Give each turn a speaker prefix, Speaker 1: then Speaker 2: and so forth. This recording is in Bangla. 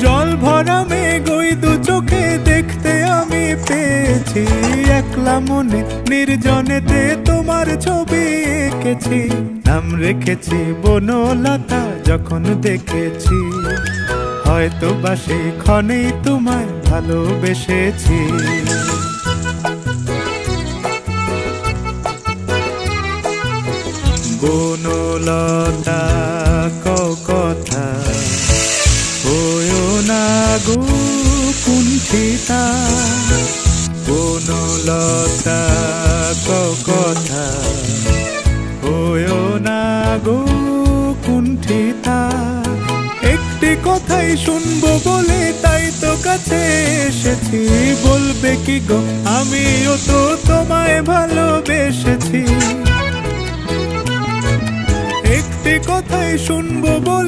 Speaker 1: জল ভরা মেঘ ওই দু চোখে দেখতে আমি পেয়েছি, একলা মনে নির্জনেতে তোমার ছবি এঁকেছি। নাম রেখেছি বনলতা যখন দেখেছি, হয়তো বা সেই ক্ষণেই তোমায় ভালোবেসেছি। বনলতা কথা হয়ো না গো কুণ্ঠিতা, বনলতা কথা হয়ো না গো কুণ্ঠিতা। একটি কথাই শুনবো বলে তাই তো কাছে এসেছি, বলবে কি গো আমিও তো তোমায় ভালোবেসেছি। একটি কথাই শুনবো বলে